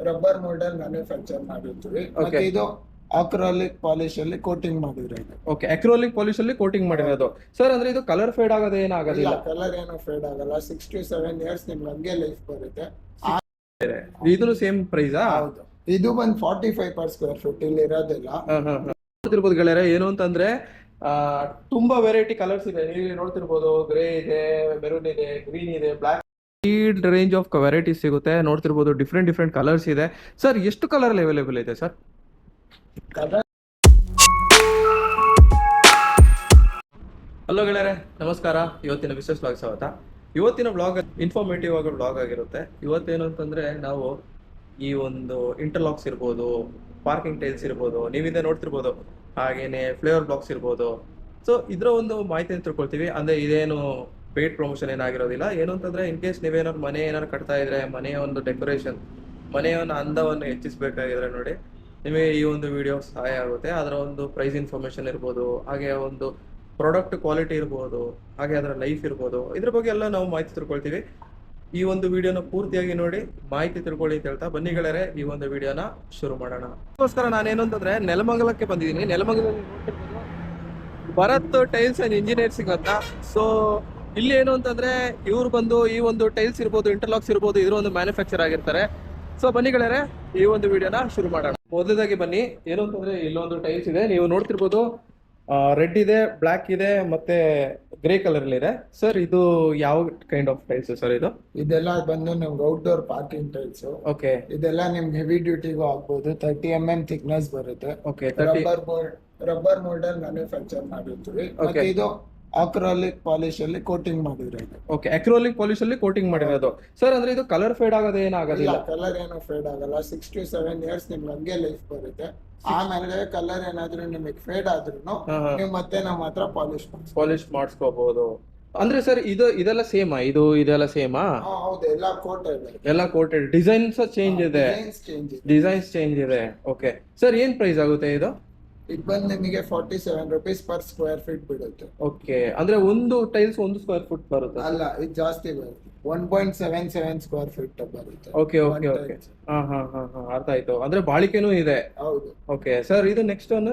Rubber ಮೋಲ್ಡಲ್ manufacture ಮಾಡಿರ್ತೀವಿ. ಮತ್ತೆ ಇದು ಅಕ್ರಾಲಿಕ್ ಪಾಲಿಶ್ ಅಲ್ಲಿ ಕೋಟಿಂಗ್ ಮಾಡಿರೋದು. ಓಕೆ, ಅಕ್ರೋಲಿಕ್ ಪಾಲಿಶ್ ಅಲ್ಲಿ ಕೋಟಿಂಗ್ ಮಾಡಿರೋದು ಸರ್. ಅಂದ್ರೆ ಇದು ಕಲರ್ ಫೇಡ್ ಆಗೋದೇ ಏನಾಗೋದಿಲ್ಲ? ಕಲರ್ ಏನು ಫೇಡ್ ಆಗಲ್ಲ. 6 to 7 years ನಿಮ್ಗೆ ಹಂಗೆ ಲೈಫ್ ಬರುತ್ತೆ. ಇದನ್ನು ಸೇಮ್ ಪ್ರೈಸಾ? ಹೌದು, ಇದು ಬಂದು 45 per square feet ಇಲ್ಲಿ ಇರೋದಿಲ್ಲ. ನೋಡ್ತಿರ್ಬೋದು ಗೆಳೆಯರೆ, ಏನು ಅಂತಂದ್ರೆ ತುಂಬಾ ವೆರೈಟಿ ಕಲರ್ಸ್ ಇದೆ. ನೀವು ನೋಡ್ತಿರ್ಬೋದು, ಗ್ರೇ ಇದೆ, ಮೆರೂನ್ ಇದೆ, ಗ್ರೀನ್ ಇದೆ, ಬ್ಲಾಕ್, ರೇಂಜ್ ಆಫ್ ವೆರೈಟೀಸ್ ಸಿಗುತ್ತೆ. ನೋಡ್ತಿರ್ಬೋದು ಡಿಫ್ರೆಂಟ್ ಕಲರ್ಸ್ ಇದೆ ಸರ್. ಎಷ್ಟು ಕಲರ್ ಅವೈಲೇಬಲ್ ಇದೆ ಸರ್? ಹಲೋ ಗೆಳೆಯರೆ, ನಮಸ್ಕಾರ. ಇವತ್ತಿನ ವಿಶೇಷ ಬ್ಲಾಗ್ ಸ್ವಾಗತ. ಇವತ್ತಿನ ಬ್ಲಾಗ್ ಇನ್ಫಾರ್ಮೇಟಿವ್ ಆಗಿ ಬ್ಲಾಗ್ ಆಗಿರುತ್ತೆ. ಇವತ್ತೇನು ಅಂತಂದ್ರೆ ನಾವು ಈ ಒಂದು ಇಂಟರ್ಲಾಕ್ಸ್ ಇರ್ಬೋದು, ಪಾರ್ಕಿಂಗ್ ಟೈಲ್ಸ್ ಇರ್ಬೋದು, ನೀವಿಂದ ನೋಡ್ತಿರ್ಬೋದು, ಹಾಗೇನೆ ಫ್ಲೇವರ್ ಬ್ಲಾಕ್ಸ್ ಇರ್ಬೋದು. ಸೊ ಇದರ ಒಂದು ಮಾಹಿತಿಯನ್ನು ತಿಳ್ಕೊಳ್ತೀವಿ. ಅಂದ್ರೆ ಇದೇನು ಪೇಯ್ಡ್ ಪ್ರಮೋಷನ್ ಏನಾಗಿರೋದಿಲ್ಲ. ಏನು ಅಂತಂದ್ರೆ ಇನ್ ಕೇಸ್ ನೀವೇನಾದ್ರು ಮನೆ ಏನಾದ್ರು ಕಟ್ತಾ ಇದ್ರೆ, ಮನೆಯ ಒಂದು ಡೆಕೋರೇಷನ್, ಮನೆಯ ಒಂದು ಅಂದವನ್ನು ಹೆಚ್ಚಿಸಬೇಕಾಗಿದ್ರೆ ನೋಡಿ, ನಿಮಗೆ ಈ ಒಂದು ವಿಡಿಯೋ ಸಹಾಯ ಆಗುತ್ತೆ. ಅದರ ಒಂದು ಪ್ರೈಸ್ ಇನ್ಫಾರ್ಮೇಶನ್ ಇರ್ಬೋದು, ಹಾಗೆ ಒಂದು ಪ್ರಾಡಕ್ಟ್ ಕ್ವಾಲಿಟಿ ಇರ್ಬೋದು, ಹಾಗೆ ಅದರ ಲೈಫ್ ಇರ್ಬೋದು, ಇದ್ರ ಬಗ್ಗೆ ಎಲ್ಲ ನಾವು ಮಾಹಿತಿ ತಿಳ್ಕೊಳ್ತೀವಿ. ಈ ಒಂದು ವಿಡಿಯೋನ ಪೂರ್ತಿಯಾಗಿ ನೋಡಿ ಮಾಹಿತಿ ತಿಳ್ಕೊಳ್ಳಿ ಅಂತ ಹೇಳ್ತಾ ಬನ್ನಿ ಗೆಳೆಯರೆ, ಈ ಒಂದು ವಿಡಿಯೋನ ಶುರು ಮಾಡೋಣ. ಅದಕ್ಕೋಸ್ಕರ ನಾನೇನು ಅಂತಂದ್ರೆ ನೆಲಮಂಗಲಕ್ಕೆ ಬಂದಿದ್ದೀನಿ. ನೆಲಮಂಗಲದಲ್ಲಿ ಭರತ್ ಟೈಲ್ಸ್ ಅಂಡ್ ಇಂಜಿನಿಯರ್ಸಿಂಗ್ ಅಂತ. ಸೊ ಇಲ್ಲಿ ಏನು ಅಂತಂದ್ರೆ ಇವ್ರು ಬಂದು ಈ ಒಂದು ಟೈಲ್ಸ್ ಇರ್ಬೋದು, ಇಂಟರ್ಲಾಕ್ಸ್ ಇರ್ಬೋದು, ಇದ್ರ ಒಂದು ಮ್ಯಾನುಫ್ಯಾಕ್ಚರ್ ಆಗಿರ್ತಾರೆ. ಸೊ ಬನ್ನಿ ಗೆಳೆಯರೆ, ಈ ಒಂದು ವಿಡಿಯೋನ ಶುರು ಮಾಡೋಣ. ಮೊದಲಾಗಿ ಬನ್ನಿ, ಏನು ಅಂತಂದ್ರೆ ಇಲ್ಲೊಂದು ಟೈಲ್ಸ್ ಇದೆ, ನೀವು ನೋಡ್ತಿರ್ಬೋದು. ರೆಡ್ ಇದೆ, ಬ್ಲಾಕ್ ಇದೆ, ಮತ್ತೆ ಗ್ರೇ ಕಲರ್ ಇದೆ ಸರ್. ಇದು ಯಾವ ಕೈಂಡ್ ಆಫ್ ಟೈಲ್ಸ್ ಸರ್? ಇದೆಲ್ಲ ಬಂದು ನಿಮ್ಗೆ ಔಟ್ಡೋರ್ ಪಾರ್ಕಿಂಗ್ ಟೈಲ್ಸ್. ಓಕೆ, ಇದೆಲ್ಲ ನಿಮ್ಗೆ ಹೆವಿ ಡ್ಯೂಟಿಗೂ ಆಗ್ಬೋದು. 30 mm ಥಿಕ್ನೆಸ್ ಬರುತ್ತೆ. ಓಕೆ, ರಬ್ಬರ್ ಮೋಲ್ಡಲ್ ಮ್ಯಾನುಫ್ಯಾಕ್ಚರ್ ಮಾಡಿರ್ತೀವಿ. ಮತ್ತೆ ಇದು ಅಕ್ರಾಲಿಕ್ ಪಾಲಿಶ್ ಅಲ್ಲಿ ಕೋಟಿಂಗ್ ಮಾಡಿರೋದು. ಓಕೆ, ಅಕ್ರೋಲಿಕ್ ಪಾಲಿಶ್ ಅಲ್ಲಿ ಕೋಟಿಂಗ್ ಮಾಡಿರೋದು ಸರ್. ಅಂದ್ರೆ ಇದು ಕಲರ್ ಫೇಡ್ ಆಗೋದೇ ಏನಾಗೋದಿಲ್ಲ? ಕಲರ್ ಏನು ಫೇಡ್ ಆಗಲ್ಲ. 6 to 7 years ನಿಮ್ಗೆ ಹಂಗೆ ಲೈಫ್ ಬರುತ್ತೆ. ಆಮೇಲೆ ಕಲರ್ ಏನಾದ್ರೂ ನಿಮಗೆ ಫೇಡ್ ಆದ್ರೂ ನೀವು ಮತ್ತೆ ನಮ್ಮ ಹತ್ರ ಪಾಲಿಶ್ ಮಾಡಿಸ್ಕೋಬಹುದು. ಅಂದ್ರೆ ಸರ್ ಇದೆಲ್ಲ ಸೇಮಾ? ಇದೆಲ್ಲ ಸೇಮಾ? ಹೌದು, ಎಲ್ಲ ಕೋಟೆಡ್. ಡಿಸೈನ್ಸ್ ಚೇಂಜ್ ಇದೆ. ಡಿಸೈನ್ಸ್ ಚೇಂಜ್ ಇದೆ. ಓಕೆ ಸರ್, ಏನ್ ಪ್ರೈಸ್ ಆಗುತ್ತೆ ಇದು? ಇದು ಬಂದು ನಿಮಗೆ 47 rupees per square feet ಬಿಡುತ್ತೆ. ಓಕೆ, ಅಂದ್ರೆ ಒಂದು ಟೈಲ್ಸ್ 1 square foot ಬರುತ್ತೆ? ಅಲ್ಲ, ಇದು ಜಾಸ್ತಿ ಬರುತ್ತೆ. 1.77 square feet ಬರುತ್ತೆ. ಓಕೆ, ಅರ್ಥ ಆಯ್ತು. ಅಂದ್ರೆ ಬಾಳಿಕೆನೂ ಇದೆ. ಹೌದು. ಓಕೆ ಸರ್, ಇದು ನೆಕ್ಸ್ಟ್ ಒನ್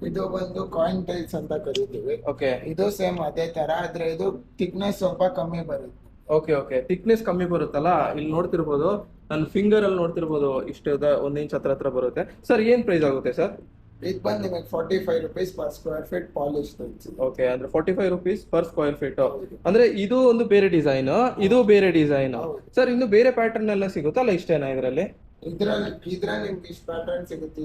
ಇದು ಬಂದು ಕಾಯಿನ್ ಟೈಲ್ಸ್ ಅಂತ ಕರಿತೀವಿ. ಓಕೆ, ಇದು ಸೇಮ್ ಅದೇ ತರ, ಆದ್ರೆ ಇದು ಥಿಕ್ನೆಸ್ ಸ್ವಲ್ಪ ಕಮ್ಮಿ ಬರುತ್ತೆ. ಓಕೆ, ಥಿಕ್ನೆಸ್ ಕಮ್ಮಿ ಬರುತ್ತಲ್ಲ. ಇಲ್ಲಿ ನೋಡ್ತಿರ್ಬೋದು, ನನ್ನ ಫಿಂಗರ್ ಅಲ್ಲಿ ನೋಡ್ತಿರ್ಬೋದು, ಇಷ್ಟು 1 ಇಂಚ್ ಹತ್ರ ಬರುತ್ತೆ ಸರ್. ಏನ್ ಪ್ರೈಸ್ ಆಗುತ್ತೆ ಸರ್? ಇದು ಬಂದು ನಿಮಗೆ 45 rupees per square feet polish tiles. Okay, ಅಂದ್ರೆ 45 rupees per square feet. ಅಂದ್ರೆ ಇದು ಒಂದು ಬೇರೆ ಡಿಸೈನ್, ಇದು ಬೇರೆ ಡಿಸೈನ್ ಸರ್. ಇನ್ನು ಬೇರೆ ಪ್ಯಾಟರ್ನ್ ಎಲ್ಲ ಸಿಗುತ್ತಲ್ಲ, ಇಷ್ಟೇನಾ ಇದರಲ್ಲಿ? ಇದ್ರಲ್ಲಿ ನಿಮ್ಗೆ ಇಷ್ಟು ಪ್ಯಾಟರ್ನ್ ಸಿಗುತ್ತೆ.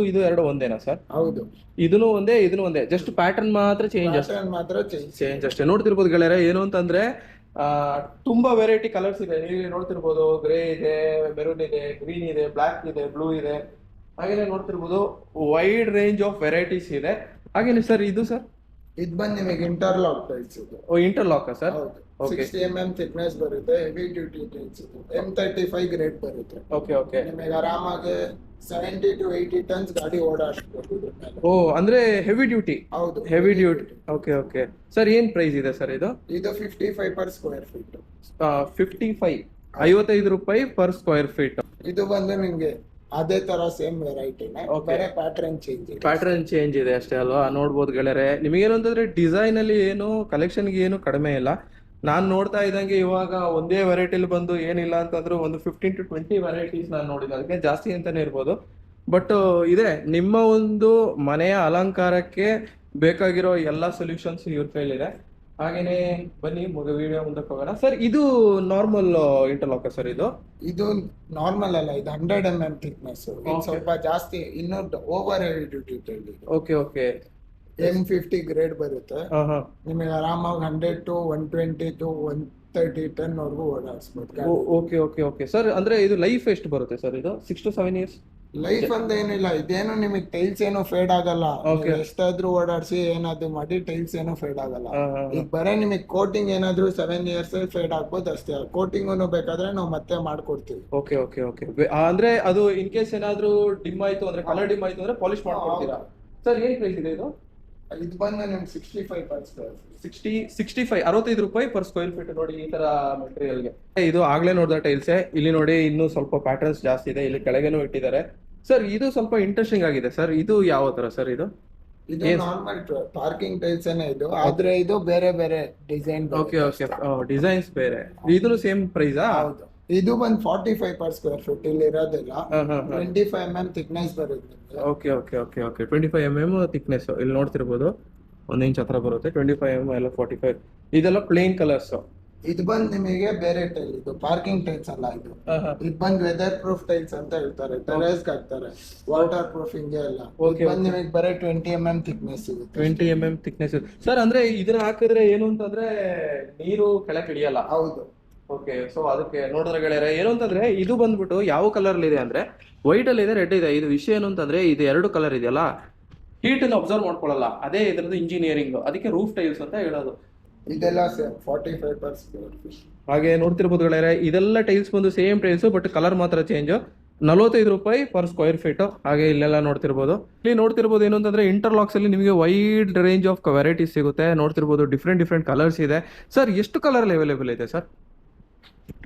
ಇದು ಎರಡು ಒಂದೇನಾ ಸರ್? ಹೌದು, ಇದನ್ನು ಒಂದೇ, ಜಸ್ಟ್ ಪ್ಯಾಟರ್ನ್ ಮಾತ್ರ ಚೇಂಜ್ ಅಷ್ಟೇ. ನೋಡ್ತಿರ್ಬೋದು ಗೆಳೆಯರೆ, ಏನು ಅಂತಂದ್ರೆ ತುಂಬಾ ವೆರೈಟಿ ಕಲರ್ಸ್ ಇದೆ. ನೀವು ನೋಡ್ತಿರ್ಬೋದು, ಗ್ರೇ ಇದೆ, ಮೆರೂನ್ ಇದೆ, ಗ್ರೀನ್ ಇದೆ, ಬ್ಲಾಕ್ ಇದೆ, ಬ್ಲೂ ಇದೆ, ಹಾಗೇನೆ ನೋಡ್ತಿರ್ಬೋದು ವೈಡ್ ರೇಂಜ್ ಆಫ್ ವೆರೈಟೀಸ್ ಇದೆ. ಹಾಗೇನೆ ಸರ್, ಇದು ಸರ್ ಇದು ಬಂದು ನಿಮಗೆ interlock tiles. Interlock sir? 60 mm thickness ಬರುತ್ತೆ. Heavy duty tiles. M35 grade ಬರುತ್ತೆ. ಓಕೆ, ನಿಮಗೆ ಆರಾಮಾಗಿ 70 to 80 tons ಗಾಡಿ ಓಡಾಡ್ಬೋದು. ಓ, ಅಂದ್ರೆ ಹೆವಿ ಡ್ಯೂಟಿ. ಹೌದು, ಹೆವಿ ಡ್ಯೂಟಿ. ಓಕೆ ಸರ್, ಏನ್ ಪ್ರೈಸ್ ಇದೆ ಸರ್ ಇದು? 55 per square feet. 55 ರೂಪಾಯಿ ಪರ್ ಸ್ಕ್ವೇರ್ ಫೀಟ್. ಇದು ಬಂದು ನಿಮ್ಗೆ ಅದೇ ತರ ಸೇಮ್ ವೆರೈಟಿನೇ, ಬೇರೆ ಪ್ಯಾಟರ್ನ್ ಚೇಂಜ್ ಇದೆ ಅಷ್ಟೇ ಅಲ್ವಾ? ನೋಡ್ಬೋದು ಗೆಳೆಯರೆ, ನಿಮಗೇನು ಅಂತಂದ್ರೆ ಡಿಸೈನ್ ಅಲ್ಲಿ ಏನು ಕಲೆಕ್ಷನ್ಗೆ ಏನು ಕಡಿಮೆ ಇಲ್ಲ. ನಾನು ನೋಡ್ತಾ ಇದ್ದಂಗೆ ಇವಾಗ ಒಂದೇ ವೆರೈಟಿಲಿ ಬಂದು ಏನಿಲ್ಲ ಅಂತಂದ್ರೆ ಒಂದು 15 to 20 ವೆರೈಟೀಸ್ ನಾನು ನೋಡಿದ್ದೆ. ಅದಕ್ಕೆ ಜಾಸ್ತಿ ಅಂತಾನೆ ಇರ್ಬೋದು. ಬಟ್ ಇದೆ, ನಿಮ್ಮ ಒಂದು ಮನೆಯ ಅಲಂಕಾರಕ್ಕೆ ಬೇಕಾಗಿರೋ ಎಲ್ಲಾ ಸೊಲ್ಯೂಷನ್ಸ್ ಇವ್ರ ಕೈಲಿದೆ. ಹಾಗೇನೆ ಬನ್ನಿ ವಿಡಿಯೋ ಮುಂದಕ್ಕೆ ಹೋಗೋಣ ಸರ್. ಇದು ನಾರ್ಮಲ್ ಇಂಟರ್ಲಾಕರ್ ಸರ್? ಇದು ನಾರ್ಮಲ್ ಅಲ್ಲ, ಇದು 100 mm ಥಿಕ್ನೆಸ್. ಸ್ವಲ್ಪ ಜಾಸ್ತಿ, ಇನ್ನೂ over heavy duty tile. Okay, M50 grade ಬರುತ್ತೆ. ನಿಮಗೆ ಆರಾಮಾಗಿ 100 to 120 to 130 ton ವರೆಗೂ ಓಡಾಡಿಸ್ಬೋದು. ಓಕೆ ಸರ್, ಅಂದ್ರೆ ಇದು ಲೈಫ್ ಎಷ್ಟು ಬರುತ್ತೆ ಸರ್? ಇದು 6 to 7 years ಲೈಫ್ ಅಂತ ಏನಿಲ್ಲ. ಇದೇನು ನಿಮಗೆ ಟೈಲ್ಸ್ ಏನು ಫೇಡ್ ಆಗಲ್ಲ. ಎಷ್ಟಾದ್ರೂ ಓಡಾಡ್ಸಿ ಏನಾದ್ರು ಮಾಡಿ ಟೈಲ್ಸ್ ಏನು ಫೇಡ್ ಆಗಲ್ಲ. ಈಗ ಬರೇ ನಿಮಗೆ ಕೋಟಿಂಗ್ ಏನಾದ್ರು 7 years ಫೇಡ್ ಆಗ್ಬೋದು ಅಷ್ಟೇ. ಕೋಟಿಂಗ್ ಬೇಕಾದ್ರೆ ನಾವು ಮತ್ತೆ ಮಾಡ್ಕೊಡ್ತೀವಿ. ಓಕೆ, ಅಂದ್ರೆ ಅದು ಇನ್ ಕೇಸ್ ಏನಾದ್ರು ಡಿಮ್ ಆಯ್ತು ಅಂದ್ರೆ, ಕಲರ್ ಡಿಮ್ ಆಯ್ತು ಅಂದ್ರೆ ಪಾಲಿಶ್ ಮಾಡ್ಕೊಡ್ತೀರಾ ಸರ್? ಏನ್ ಪ್ರೈಸ್ ಇದೆ ಇದು? ಇದು ಬಂದು ನಿಮ್ಗೆ 65 per square feet. 65 ರೂಪಾಯಿ ಪರ್ ಸ್ಕ್ವೇರ್ ಫೀಟ್ ನೋಡಿ ಈ ತರ ಮೆಟೀರಿಯಲ್ಗೆ. ಇದು ಆಗ್ಲೇ ನೋಡಿದ ಟೈಲ್ಸ್. ಇಲ್ಲಿ ನೋಡಿ ಇನ್ನೂ ಸ್ವಲ್ಪ ಪ್ಯಾಟರ್ನ್ಸ್ ಜಾಸ್ತಿ ಇದೆ, ಇಲ್ಲಿ ಕೆಳಗೇನೂ ಇಟ್ಟಿದ್ದಾರೆ. ಸರ್ ಇದು ಸ್ವಲ್ಪ ಇಂಟ್ರೆಸ್ಟಿಂಗ್ ಆಗಿದೆ ಸರ್. ಇದು ಯಾವ ತರ ಸರ್ ಇದು? ಇದು ನಾರ್ಮಲ್ ಪಾರ್ಕಿಂಗ್ ಟೈಲ್ಸ್ ಏನೇ ಇದು, ಆದ್ರೆ ಇದು ಬೇರೆ ಬೇರೆ ಡಿಸೈನ್. ಓಕೆ ಓಕೆ, ಡಿಸೈನ್ಸ್ ಬೇರೆ. ಇದು ಸೇಮ್ ಪ್ರೈಸಾ? ಹೌದು. ಇದು ಬಂದು 45 per square feet. ಇಲ್ಲಿ ಇರೋದಿಲ್ಲ 25 mm thickness ಬರುತ್ತೆ. Okay okay okay okay 25 mm thickness ಇಲ್ಲಿ ನೋಡ್ತಿರ್ಬೋದು. 1 ಇಂಚ್ ಹತ್ರ ಬರುತ್ತೆ. 25 mm ಎಲ್ಲ 45. ಇದೆಲ್ಲ ಪ್ಲೇನ್ ಕಲರ್ಸ್. ಇದು ಬಂದು ನಿಮಗೆ ಬೇರೆ ಟೈಲ್, ಇದು ಪಾರ್ಕಿಂಗ್ ಟೈಲ್ಸ್ ಅಲ್ಲ. ಇದು ಬಂದು ವೆದರ್ ಪ್ರೂಫ್ ಟೈಲ್ಸ್ ಅಂತ ಹೇಳ್ತಾರೆ, ಟೆರೇಸ್ ಹಾಕ್ತಾರೆ, ವಾಟರ್ ಪ್ರೂಫಿಂಗ್ ಎಲ್ಲ. ಬಂದು ನಿಮಗೆ ಬರೀ 20 mm thickness ಸಿಗುತ್ತೆ. 20 mm ಥಿಕ್ನೆಸ್ ಸರ್. ಅಂದ್ರೆ ಇದನ್ನ ಹಾಕಿದ್ರೆ ಏನು ಅಂತಂದ್ರೆ ನೀರು ಕೆಳಗೆ ಇಳಿಯಲ್ಲ. ಹೌದು. ಓಕೆ, ಸೊ ಅದಕ್ಕೆ ನೋಡಿದ್ರೆ ಗೆಳೆಯರೆ ಏನು ಅಂತಂದ್ರೆ ಇದು ಬಂದ್ಬಿಟ್ಟು ಯಾವ ಕಲರ್ ಇದೆ ಅಂದ್ರೆ ವೈಟ್ ಅಲ್ಲಿ ಇದೆ, ರೆಡ್ ಇದೆ. ಇದು ವಿಷಯ ಏನು ಅಂತಂದ್ರೆ ಇದು 2 ಕಲರ್ ಇದೆಯಲ್ಲ, ಹೀಟ್ ಅನ್ನು ಅಬ್ಸರ್ವ್ ಮಾಡ್ಕೊಳ್ಳಲ್ಲ. ಅದೇ ಇದ್ರದ್ದು ಇಂಜಿನಿಯರಿಂಗ್, ಅದಕ್ಕೆ ರೂಫ್ ಟೈಲ್ಸ್ ಅಂತ ಹೇಳೋದು. ಇದೆಲ್ಲ ಸೇಮ್ 45 per square feet. ಹಾಗೆ ನೋಡ್ತಿರ್ಬೋದು ಗೆಳೆಯರೆ, ಇದೆಲ್ಲ ಟೈಲ್ಸ್ ಬಂದು ಸೇಮ್ ಟೈಲ್ಸ್, ಬಟ್ ಕಲರ್ ಮಾತ್ರ ಚೇಂಜ್. 45 ರೂಪಾಯಿ ಪರ್ ಸ್ಕ್ವೇರ್ ಫೀಟ್. ಹಾಗೆ ಇಲ್ಲೆಲ್ಲ ನೋಡ್ತಿರ್ಬೋದು, ಇಲ್ಲಿ ನೋಡ್ತಿರ್ಬೋದು ಏನು ಅಂತಂದ್ರೆ ಇಂಟರ್ಲಾಕ್ಸ್ ಅಲ್ಲಿ ನಿಮಗೆ ವೈಡ್ ರೇಂಜ್ ಆಫ್ ವೆರೈಟೀಸ್ ಸಿಗುತ್ತೆ. ನೋಡ್ತಿರ್ಬೋದು ಡಿಫ್ರೆಂಟ್ ಕಲರ್ಸ್ ಇದೆ. ಸರ್ ಎಷ್ಟು ಕಲರ್ ಅವೈಲೇಬಲ್ ಇದೆ ಸರ್?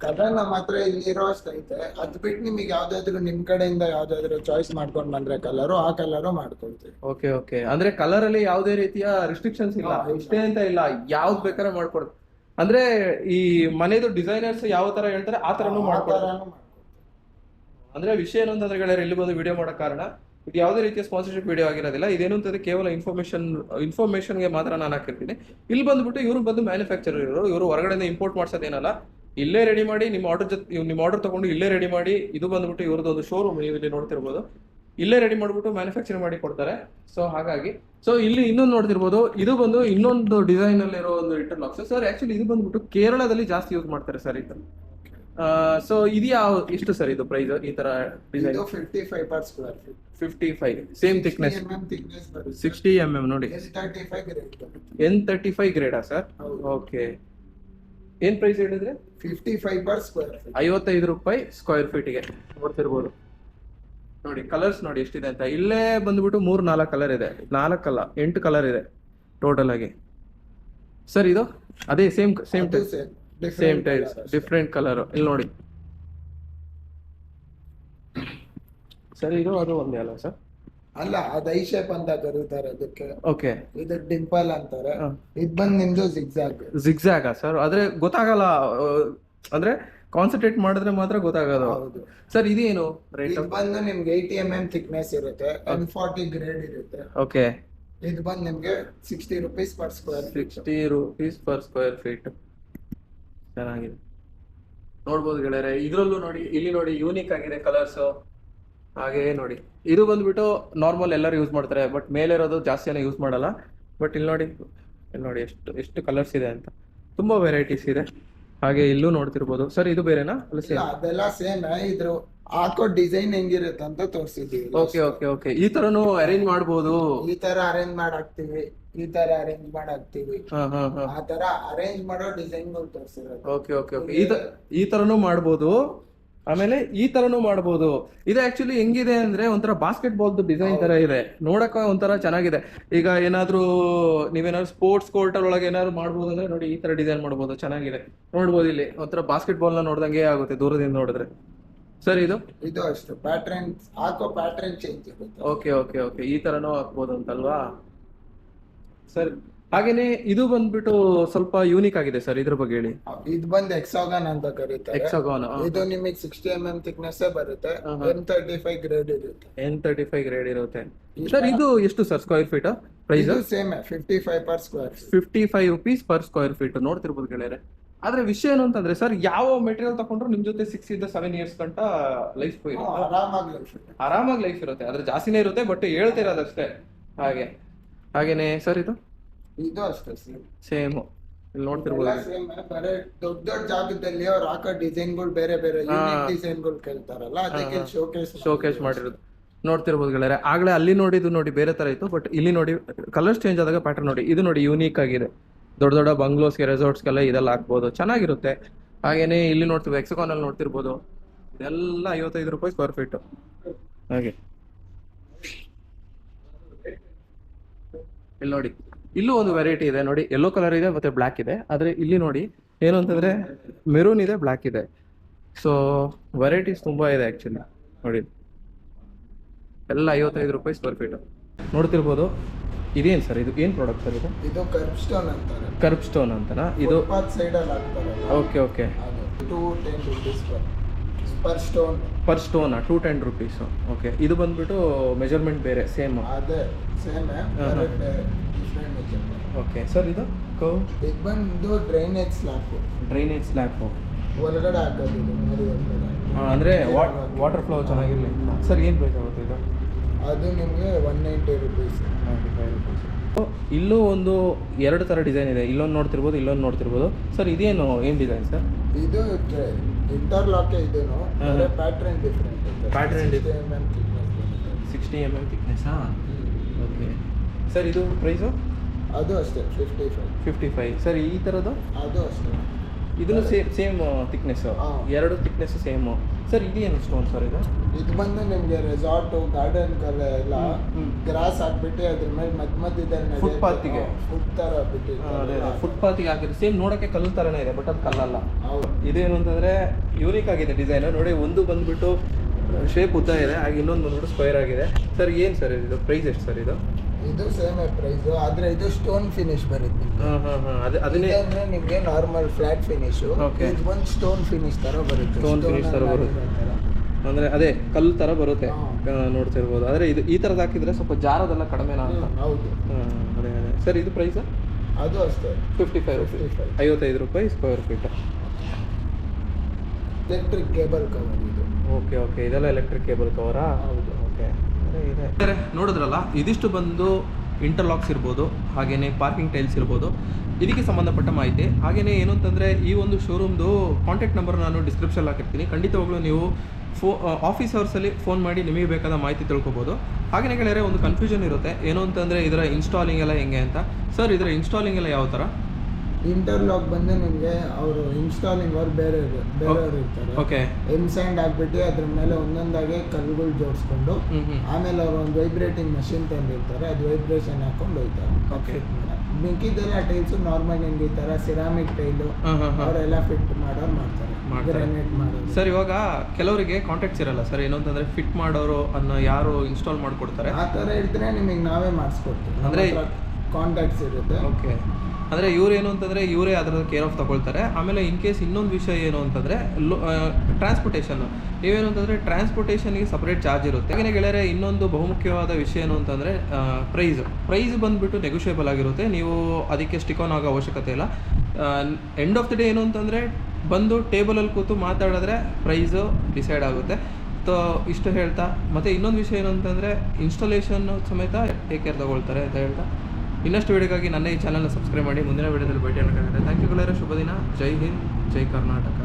ಕಲರ್ ನಮ್ಮ ಹತ್ರ ಇಲ್ಲಿರೋ ಅಷ್ಟು ಐತೆ. ಅದ್ ಬಿಟ್ಟು ನಿಮಗೆ ಯಾವ್ದಾದ್ರು ನಿಮ್ ಕಡೆಯಿಂದ ಯಾವ್ದಾದ್ರು ಚಾಯ್ಸ್ ಮಾಡ್ಕೊಂಡ್ ಬಂದ್ರೆ ಕಲರು, ಆ ಕಲರು ಮಾಡ್ಕೊಳ್ತೀವಿ. ಓಕೆ ಓಕೆ, ಅಂದ್ರೆ ಕಲರ್ ಅಲ್ಲಿ ಯಾವುದೇ ರೀತಿಯ ರಿಸ್ಟ್ರಿಕ್ಷನ್ಸ್ ಇಲ್ಲ, ಇಷ್ಟೇ ಅಂತ ಇಲ್ಲ, ಯಾವ್ದು ಬೇಕಾದ್ರೆ ಮಾಡ್ಕೊಡ್ತೀವಿ. ಅಂದ್ರೆ ಈ ಮನೆದು ಡಿಸೈನರ್ಸ್ ಯಾವ ತರ ಹೇಳ್ತಾರೆ ಆ ತರನು ಮಾಡ್ಕೊಡ್ತಾರೆ. ಅಂದ್ರೆ ವಿಷಯ ಏನು ಅಂತಂದ್ರೆ ಗೆಳೆಯರೆ, ಇಲ್ಲಿ ಬಂದು ವಿಡಿಯೋ ಮಾಡೋ ಕಾರಣ ಇದು ಯಾವುದೇ ರೀತಿಯ ಸ್ಪಾನ್ಸರ್ಶಿಪ್ ವಿಡಿಯೋ ಆಗಿರೋದಿಲ್ಲ. ಇದೇನು ಅಂತಂದ್ರೆ ಕೇವಲ ಇನ್ಫಾರ್ಮೇಶನ್ಗೆ ಮಾತ್ರ ನಾನು ಹಾಕಿರ್ತೀನಿ. ಇಲ್ಲಿ ಬಂದ್ಬಿಟ್ಟು ಇವ್ರು ಬಂದು ಮ್ಯಾನುಫ್ಯಾಕ್ಚರರ್, ಇವರು ಹೊರಗಡೆಯಿಂದ ಇಂಪೋರ್ಟ್ ಮಾಡ್ಸೋದೇನಲ್ಲ, ಇಲ್ಲೇ ರೆಡಿ ಮಾಡಿ ನಿಮ್ಮ ಆರ್ಡರ್ ತಗೊಂಡು ಇಲ್ಲೇ ರೆಡಿ ಮಾಡಿ. ಇದು ಬಂದ್ಬಿಟ್ಟು ಇವ್ರದ್ದು ಒಂದು ಶೋರೂಮ್, ನೀವು ಇಲ್ಲಿ ನೋಡ್ತಿರ್ಬೋದು. ಇಲ್ಲೇ ರೆಡಿ ಮಾಡ್ಬಿಟ್ಟು ಮ್ಯಾನುಫ್ಯಾಕ್ಚರಿಂಗ್ ಮಾಡಿ ಕೊಡ್ತಾರೆ. ಸೊ ಹಾಗಾಗಿ ಇಲ್ಲಿ ಇನ್ನೊಂದು ನೋಡ್ತಿರ್ಬೋದು, ಇದು ಬಂದು ಇನ್ನೊಂದು ಡಿಸೈನ್ ಅಲ್ಲಿ ಇರೋ ಒಂದು ಇಂಟರ್ಲಾಕ್ಸ್ ಸರ್. ಆಕ್ಚುಲಿ ಇದು ಬಂದ್ಬಿಟ್ಟು ಕೇರಳದಲ್ಲಿ ಜಾಸ್ತಿ ಯೂಸ್ ಮಾಡ್ತಾರೆ ಸರ್ ಇದು. ಸೊ ಇದು ಎಷ್ಟು ಸರ್ ಇದು ಪ್ರೈಸ್? ಈ ತರ design 55 per square feet. 55 same thickness, 60 mm ನೋಡಿ. N35 ಗ್ರೇಡಾ ಸರ್? ಓಕೆ, ಏನ್ ಪ್ರೈಸ್ ಹೇಳಿದ್ರೆ? 55 per square feet. 55 ರೂಪಾಯಿ ಸ್ಕ್ವೇರ್ ಫೀಟ್ಗೆ. ನೋಡ್ತಿರ್ಬೋದು ನೋಡಿ ಕಲರ್ಸ್ ನೋಡಿ ಎಷ್ಟಿದೆ ಅಂತ. ಇಲ್ಲೇ ಬಂದ್ಬಿಟ್ಟು 3-4 ಕಲರ್ ಇದೆ, 4 ಅಲ್ಲ 8 ಕಲರ್ ಇದೆ ಟೋಟಲ್ ಆಗಿ. ಸರ್ ಇದು ಅದೇ ಸೇಮ್ ಟೈಲ್ಸ್, ಡಿಫ್ರೆಂಟ್ ಕಲರ್. ಇಲ್ಲಿ ನೋಡಿ ಸರ್, ಇದು ಅದು ಒಂದೇ ಅಲ್ಲ ಸರ್? ಅಲ್ಲ, ಅದು ಐ ಶೇಪ್ ಅಂತ ಕರೀತಾರೆ ಅದಕ್ಕೆ. ಓಕೆ, ಇದು ಡಿಂಪಲ್ ಅಂತಾರೆ. ಇದು ಬಂದು ನಿಮ್ದು ಜಿಗ್ಜಾಗ್ ಸರ್. ಆದ್ರೆ ಗೊತ್ತಾಗಲ್ಲ, ಅಂದ್ರೆ ಕಾನ್ಸಂಟ್ರೇಟ್ ಮಾಡಿದ್ರೆ ಮಾತ್ರ ಗೊತ್ತಾಗೋದು. ಸರ್ ಇದೇನು ರೇಟ್? ಇದು ಬಂದು ನಿಮ್ಗೆ 80 mm ಥಿಕ್ನೆಸ್ ಇರುತ್ತೆ, N40 ಗ್ರೇಡ್ ಇರುತ್ತೆ. ಓಕೆ, ಇದು ಬಂದು ನಿಮ್ಗೆ 60 rupees per square feet. 60 rupees per square feet. ಚೆನ್ನಾಗಿದೆ, ನೋಡ್ಬೋದು ಗೆಳೆಯರೆ. ಇದ್ರಲ್ಲೂ ನೋಡಿ, ಇಲ್ಲಿ ನೋಡಿ ಯೂನಿಕ್ ಆಗಿದೆ ಕಲರ್ಸ್. ಹಾಗೆ ನೋಡಿ ಇದು ಬಂದ್ಬಿಟ್ಟು ನಾರ್ಮಲ್ ಎಲ್ಲರೂ ಯೂಸ್ ಮಾಡ್ತಾರೆ, ಬಟ್ ಮೇಲೆ ಇರೋದು ಜಾಸ್ತಿ ಜನ ಯೂಸ್ ಮಾಡಲ್ಲ. ಬಟ್ ಇಲ್ಲಿ ನೋಡಿ ಎಷ್ಟು ಕಲರ್ಸ್ ಇದೆ ಅಂತ, ತುಂಬಾ ವೆರೈಟೀಸ್ ಇದೆ. ಹಾಗೆ ಇಲ್ಲೂ ನೋಡ್ತಿರ್ಬೋದು. ಸರ್ ಇದು ಬೇರೆನಾ? ಅದೆಲ್ಲ ಸೇಮ್. ಇದ್ರ ಹಾಕೋ ಡಿಸೈನ್ ಹೆಂಗಿರುತ್ತೆ ಅಂತ ತೋರಿಸಿದೀವಿ. ಓಕೆ ಓಕೆ ಓಕೆ, ಈ ತರನು ಅರೇಂಜ್ ಮಾಡಬಹುದು. ಈ ತರ ಅರೇಂಜ್ ಮಾಡಾಕ್ತಿವಿ, ಈ ತರ ಅರೇಂಜ್ ಮಾಡಾಕ್ತಿವಿ, ಆ ತರ ಅರೇಂಜ್ ಮಾಡೋ ಡಿಸೈನ್ ತೋರಿಸಿರೋದು. ಓಕೆ ಓಕೆ ಓಕೆ, ಈ ತರನು ಮಾಡಬಹುದು. ಆಮೇಲೆ ಈ ತರನು ಮಾಡಬಹುದು. ಇದು ಆಕ್ಚುಲಿ ಹೆಂಗಿದೆ ಅಂದ್ರೆ ಒಂಥರ ಬಾಸ್ಕೆಟ್ ಬಾಲ್ ಡಿಸೈನ್ ತರ ಇದೆ, ನೋಡಕ ಒಂಥರ ಚೆನ್ನಾಗಿದೆ. ಈಗ ನೀವೇನಾದ್ರು ಸ್ಪೋರ್ಟ್ಸ್ ಕೋರ್ಟ್ ಒಳಗೆ ಏನಾದ್ರು ಮಾಡ್ಬೋದು ಅಂದ್ರೆ ನೋಡಿ ಈ ತರ ಡಿಸೈನ್ ಮಾಡಬಹುದು, ಚೆನ್ನಾಗಿದೆ. ನೋಡ್ಬೋದು ಇಲ್ಲಿ ಒಂಥರ ಬಾಸ್ಕೆಟ್ ಬಾಲ್ ನ ನೋಡ್ದಂಗೆ ಆಗುತ್ತೆ ದೂರದಿಂದ ನೋಡಿದ್ರೆ. ಸರ್ ಇದು ಅಷ್ಟು ಪ್ಯಾಟರ್ನ್ ಹಾಕೋ ಪ್ಯಾಟರ್ನ್ ಚೇಂಜ್ ಇರುತ್ತೆ. ಓಕೆ ಓಕೆ ಓಕೆ, ಈ ತರನೂ ಹಾಕ್ಬೋದು ಅಂತಲ್ವಾ ಸರ್? ಹಾಗೇನೆ ಇದು ಬಂದ್ಬಿಟ್ಟು ಸ್ವಲ್ಪ ಯೂನಿಕ್ ಆಗಿದೆ ಸರ್, ಇದ್ರ ಬಗ್ಗೆ ಹೇಳಿ. ಇದು ಬಂದು ಹೆಕ್ಸಾಗಾನ್ ಅಂತ ಕರೀತಾರೆ. ಹೆಕ್ಸಾಗಾನ್, ಇದು ನಿಮಗೆ 60 mm ಥಿಕ್ನೆಸ್ ಬರುತ್ತೆ, N35 ಗ್ರೇಡ್ ಇರುತ್ತೆ. N35 ಗ್ರೇಡ್ ಇರುತ್ತೆ ಸರ್. ಇದು ಎಷ್ಟು sir square feet price? Same 55 per square feet. 55 rupees per square feet. ನೋಡ್ತಿರ್ಬೋದು ಗೆಳೆಯರೆ. ಆದ್ರೆ ವಿಷಯ ಏನು ಅಂತಂದ್ರೆ ಸರ್, ಯಾವ ಮೆಟೀರಿಯಲ್ ತಗೊಂಡ್ರು ನಿಮ್ ಜೊತೆ 6 ಇಂದ 7 years ಗಂಟ ಲೈಫ್ ಇರುತ್ತೆ, ಆರಾಮಾಗಿ ಲೈಫ್ ಇರುತ್ತೆ. ಆದ್ರೆ ಜಾಸ್ತಿನೇ ಇರುತ್ತೆ, ಬಟ್ ಹೇಳ್ತಿರೋದಷ್ಟೇ. ಹಾಗೇನೆ ಸರ್ ಇದು ಅಷ್ಟೇ ಸೇಮ್. ಇಲ್ಲಿ ನೋಡ್ತಿರ್ಬೋದು, ದೊಡ್ಡ ಜಾಗದಲ್ಲಿ ಅವ್ರು ಹಾಕೋ ಡಿಸೈನ್ಗಳು ಬೇರೆ ಡಿಸೈನ್ಗಳು ಕೇಳ್ತಾರಲ್ಲ, ಅದಕ್ಕೆ ಶೋಕೇಸ್ ಮಾಡಿರೋದು. ನೋಡ್ತಿರ್ಬೋದು ಗೆಳೆಯರೆ. ಆಗ್ಲೇ ಅಲ್ಲಿ ನೋಡಿ ಬೇರೆ ತರ ಇತ್ತು, ಬಟ್ ಇಲ್ಲಿ ನೋಡಿ ಕಲರ್ಸ್ ಚೇಂಜ್ ಆದಾಗ ಪ್ಯಾಟರ್ನ್ ನೋಡಿ. ಇದು ನೋಡಿ ಯೂನಿಕ್ ಆಗಿದೆ. ದೊಡ್ಡ ಬಂಗ್ಲೋಸ್ಗೆ, ರೆಸಾರ್ಟ್ಸ್ಗೆಲ್ಲ ಇದೆಲ್ಲ ಹಾಕ್ಬೋದು, ಚೆನ್ನಾಗಿರುತ್ತೆ. ಹಾಗೇನೆ ಇಲ್ಲಿ ನೋಡ್ತೀವಿ ಹೆಕ್ಸಾಗಾನ್ ಅಲ್ಲಿ ನೋಡ್ತಿರ್ಬೋದು, ಇದೆಲ್ಲ 55 ರೂಪಾಯಿ ಸ್ಕ್ವೇರ್ ಫೀಟ್. ಹಾಗೆ ಇಲ್ಲಿ ನೋಡಿ, ಇಲ್ಲೂ ಒಂದು ವೆರೈಟಿ ಇದೆ ನೋಡಿ, ಯೆಲ್ಲೋ ಕಲರ್ ಇದೆ ಮತ್ತೆ ಬ್ಲ್ಯಾಕ್ ಇದೆ. ಆದರೆ ಇಲ್ಲಿ ನೋಡಿ ಏನು ಅಂತಂದರೆ ಮೆರೂನ್ ಇದೆ, ಬ್ಲ್ಯಾಕ್ ಇದೆ. ಸೊ ವೆರೈಟೀಸ್ ತುಂಬ ಇದೆ ಆ್ಯಕ್ಚುಲಿ. ನೋಡಿ ಎಲ್ಲ 55 ರೂಪಾಯಿ ಸ್ಕ್ವೇರ್ ಫೀಟು ನೋಡ್ತಿರ್ಬೋದು. ಇದೇನು ಸರ್, ಇದು ಏನು ಪ್ರಾಡಕ್ಟ್ ಸರ್ ಇದು? ಇದು ಕರ್ಬ್ ಸ್ಟೋನ್ ಅಂತಾರೆ. ಕರ್ಬ್ ಸ್ಟೋನ್ ಅಂತನಾ ಇದು? ಸೈಡಲ್ಲಿ ಹಾಕ್ತಾರೆ. Okay okay. ಅದು 210 rupees ಪರ್ ಸ್ಟೋನ್. ಪರ್ ಸ್ಟೋನಾ? 210 rupees. ಓಕೆ. ಇದು ಬಂದ್ಬಿಟ್ಟು ಮೆಜರ್ಮೆಂಟ್ ಬೇರೆ ಸೇಮ್? ಅದೇ same, different measurement. Okay sir. ಇದು ಇದು ಬಂದು ಡ್ರೈನೇಜ್ ಸ್ಲ್ಯಾಬ್. ಡ್ರೈನೇಜ್ ಸ್ಲ್ಯಾಬ್ ಒಳಗಡೆ ಹಾಕೋದು ಇದು, ಮರಿ ಒಳಗಡೆ. ಅಂದರೆ ವಾಟರ್ ಫ್ಲೋ ಚೆನ್ನಾಗಿರಲಿ. ಸರ್ ಏನು ಬೇಕಾಗುತ್ತೆ ಇದು? ಅದು ನಿಮಗೆ 190 rupees. 95 rupees. ಇಲ್ಲೂ ಒಂದು 2 ಥರ ಡಿಸೈನ್ ಇದೆ. ಇಲ್ಲೊಂದು ನೋಡ್ತಿರ್ಬೋದು, ಇಲ್ಲೊಂದು ನೋಡ್ತಿರ್ಬೋದು. ಸರ್ ಇದೇನು, ಏನು ಡಿಸೈನ್ ಸರ್? ಇದು ಇಂಟರ್ಲಾಕ್. ಇದೂನು pattern different. Pattern 60 mm thickness ಬರುತ್ತೆ. 60 mm thickness. Okay sir. ಇದು ಪ್ರೈಸು? ಅದು ಅಷ್ಟೇ 55. 55. ಸರ್ ಈ ಥರದ್ದು? ಅದು ಅಷ್ಟೇ. ಇದನ್ನು ಸೇಮ್ ಥಿಕ್ನೆಸ್ಸು? ಹಾ. 2 ಥಿಕ್ನೆಸ್ಸು ಸೇಮು. ಸರ್ ಇದೇನು ಸ್ಟೋನ್ ಸರ್ ಇದು? ಇದು ಬಂದು ನಿಮಗೆ ರೆಸಾರ್ಟು, ಗಾರ್ಡನ್ ಎಲ್ಲ ಗ್ರಾಸ್ ಹಾಕ್ಬಿಟ್ಟು ಅದ್ರ ಮೇಲೆ ಮಧ್ಯದಲ್ಲಿ ಫುಟ್ಪಾತಿಗೆ ಫುಟ್ ಥರ ಬಿಟ್ಟಿರ್ತಾರೆ. ಅದೇ ಫುಟ್ಪಾತಿಗೆ ಹಾಕಿದ್ರೆ ಸೇಮ್ ನೋಡೋಕ್ಕೆ ಕಲ್ಲು ಥರನೇ ಇದೆ, ಬಟ್ ಅದು ಕಲ್ಲಲ್ಲ. ಹೌದು. ಇದೇನು ಅಂತಂದರೆ ಯೂನಿಕ್ ಆಗಿದೆ ಡಿಸೈನು. ನೋಡಿ, ಒಂದು ಬಂದುಬಿಟ್ಟು ಶೇಪ್ ಉದ್ದ ಇದೆ, ಹಾಗೆ ಇನ್ನೊಂದು ಬಂದ್ಬಿಟ್ಟು ಸ್ಕ್ವೇರ್ ಆಗಿದೆ. ಸರ್ ಏನು ಸರ್ ಇದು ಪ್ರೈಸ್ ಎಷ್ಟು ಸರ್ ಇದು? ಇದು ಸೇಮ್ ಪ್ರೈಸ್, ಆದರೆ ಇದು ಸ್ಟೋನ್ ಫಿನಿಶ್ ಬರುತ್ತೆ. ಅದನ್ನೇ ಅಂದರೆ ನಿಮಗೆ ನಾರ್ಮಲ್ ಫ್ಲಾಟ್ ಫಿನಿಶು. Okay. ಇದು ಒಂದು ಸ್ಟೋನ್ ಫಿನಿಶ್ ಥರ ಬರುತ್ತೆ. ಸ್ಟೋನ್ ಫಿನಿಶ್ ಥರ ಬರುತ್ತೆ. ಅಂದರೆ ಅದೇ ಕಲ್ಲು ಥರ ಬರುತ್ತೆ, ನೋಡ್ತಿರ್ಬೋದು. ಆದರೆ ಇದು ಈ ಥರದ್ದು ಹಾಕಿದ್ರೆ ಸ್ವಲ್ಪ ಜಾರದೆಲ್ಲ ಕಡಿಮೆನಾ ಅಂತ. ಹೌದು. ಅದೇ ಅದೇ. ಸರ್ ಇದು ಪ್ರೈಸ್? ಅದು ಅಷ್ಟೇ 55 ರೂಪೀಸ್. 55 ರೂಪಾಯಿ square feet. Electric cable cover ಇದು. Okay okay. ಇದೆಲ್ಲ ಎಲೆಕ್ಟ್ರಿಕ್ ಕೇಬಲ್ ಕವರಾ? ಹೌದು. ಓಕೆ. ಇದೆ ನೋಡಿದ್ರಲ್ಲ, ಇದಿಷ್ಟು ಬಂದು ಇಂಟರ್ಲಾಕ್ಸ್ ಇರ್ಬೋದು, ಹಾಗೆಯೇ ಪಾರ್ಕಿಂಗ್ ಟೈಲ್ಸ್ ಇರ್ಬೋದು, ಇದಕ್ಕೆ ಸಂಬಂಧಪಟ್ಟ ಮಾಹಿತಿ. ಹಾಗೆಯೇ ಏನು ಅಂತಂದರೆ ಈ ಒಂದು ಶೋರೂಮ್ದು ಕಾಂಟ್ಯಾಕ್ಟ್ ನಂಬರ್ ನಾನು ಡಿಸ್ಕ್ರಿಪ್ಷನ್ ಹಾಕಿರ್ತೀನಿ. ಖಂಡಿತವಾಗ್ಲೂ ನೀವು ಆಫೀಸ್ ಅವರ್ಸಲ್ಲಿ ಫೋನ್ ಮಾಡಿ ನಿಮಗೆ ಬೇಕಾದ ಮಾಹಿತಿ ತಿಳ್ಕೊಬೋದು. ಹಾಗೆಯೇ ಗೆಳೆಯರೆ, ಒಂದು ಕನ್ಫ್ಯೂಷನ್ ಇರುತ್ತೆ, ಏನು ಅಂತಂದರೆ ಇದರ ಇನ್ಸ್ಟಾಲಿಂಗ್ ಎಲ್ಲ ಹೆಂಗೆ ಅಂತ. ಸರ್ ಇದರ ಇನ್ಸ್ಟಾಲಿಂಗ್ ಎಲ್ಲ ಯಾವ ಥರ? ಇಂಟರ್ಲಾಕ್ ಬಂದು ನಿಮಗೆ ಅವರು ಇನ್ಸ್ಟಾಲಿಂಗ್ ಅವ್ರು ಬೇರೆಯವರು ಇರ್ತಾರೆ. ಓಕೆ. ಇನ್ಸ್ಯಾಂಡ್ ಹಾಕ್ಬಿಟ್ಟು ಅದ್ರ ಮೇಲೆ ಒಂದೊಂದಾಗೆ ಕಲ್ಲುಗಳು ಜೋಡಿಸ್ಕೊಂಡು ಆಮೇಲೆ ಅವರು ಒಂದು ವೈಬ್ರೇಟಿಂಗ್ ಮಷಿನ್ ತಂದಿರ್ತಾರೆ, ಅದು ವೈಬ್ರೇಷನ್ ಹಾಕೊಂಡು ಹೋಗ್ತಾರೆ. ಓಕೆ. ಮಿಕ್ಕಿದೆಲ್ಲ ಟೈಲ್ಸು ನಾರ್ಮಲ್ ನಿಮ್ಗೆ ಈ ಥರ ಸಿರಾಮಿಕ್ ಟೈಲು ಅವರೆಲ್ಲ ಫಿಟ್ ಮಾಡ್ತಾರೆ. ಗ್ರಾನೈಟ್ ಮಾಡೋದು. ಸರ್ ಇವಾಗ ಕೆಲವರಿಗೆ ಕಾಂಟ್ಯಾಕ್ಟ್ಸ್ ಇರಲ್ಲ ಸರ್, ಏನು ಅಂತಂದರೆ ಫಿಟ್ ಮಾಡೋರು ಅನ್ನೋ ಯಾರು ಇನ್ಸ್ಟಾಲ್ ಮಾಡಿಕೊಡ್ತಾರೆ ಆ ಥರ ಇದ್ದರೆ ನಿಮಗೆ ನಾವೇ ಮಾಡಿಸ್ಕೊಡ್ತೀವಿ. ಅಂದರೆ ಕಾಂಟ್ಯಾಕ್ಟ್ಸ್ ಇರುತ್ತೆ. ಓಕೆ. ಅಂದರೆ ಇವ್ರು ಏನು ಅಂತಂದರೆ ಇವರೇ ಅದರ ಕೇರ್ ಆಫ್ ತಗೊಳ್ತಾರೆ. ಆಮೇಲೆ ಇನ್ ಕೇಸ್ ಇನ್ನೊಂದು ವಿಷಯ ಏನು ಅಂತಂದರೆ ಟ್ರಾನ್ಸ್ಪೋರ್ಟೇಷನ್. ನೀವೇನು ಅಂತಂದರೆ ಟ್ರಾನ್ಸ್ಪೋರ್ಟೇಷನ್ಗೆ ಸಪ್ರೇಟ್ ಚಾರ್ಜ್ ಇರುತ್ತೆ. ಹಾಗೆ ಗೆಳೆಯರೆ, ಇನ್ನೊಂದು ಬಹುಮುಖ್ಯವಾದ ವಿಷಯ ಏನು ಅಂತಂದರೆ ಪ್ರೈಸ್ ಬಂದುಬಿಟ್ಟು ನೆಗೋಷಿಯಬಲ್ ಆಗಿರುತ್ತೆ. ನೀವು ಅದಕ್ಕೆ ಸ್ಟಿಕ್ ಆನ್ ಆಗೋ ಅವಶ್ಯಕತೆ ಇಲ್ಲ. ಎಂಡ್ ಆಫ್ ದ ಡೇ ಏನು ಅಂತಂದರೆ ಬಂದು ಟೇಬಲಲ್ಲಿ ಕೂತು ಮಾತಾಡಿದ್ರೆ ಪ್ರೈಸು ಡಿಸೈಡ್ ಆಗುತ್ತೆ. ಇಷ್ಟು ಹೇಳ್ತಾ, ಮತ್ತು ಇನ್ನೊಂದು ವಿಷಯ ಏನು ಅಂತಂದರೆ ಇನ್ಸ್ಟಾಲೇಷನ್ ಸಮೇತ ಟೇಕ್ ಕೇರ್ ತಗೊಳ್ತಾರೆ ಅಂತ ಹೇಳ್ತಾ, ಇನ್ನಷ್ಟು ವಿಡಿಯೋಗಾಗಿ ನನ್ನ ಈ ಚಾನಲ್ನ ಸಬ್ಸ್ಕ್ರೈಬ್ ಮಾಡಿ. ಮುಂದಿನ ವಿಡಿಯೋದಲ್ಲಿ ಭೇಟಿ ಆಗಬೇಕಾಗುತ್ತೆ. ಥ್ಯಾಂಕ್ ಯು ಗೆಳೆಯರೆ. ಶುಭ ದಿನ. ಜೈ ಹಿಂದ್, ಜೈ ಕರ್ನಾಟಕ.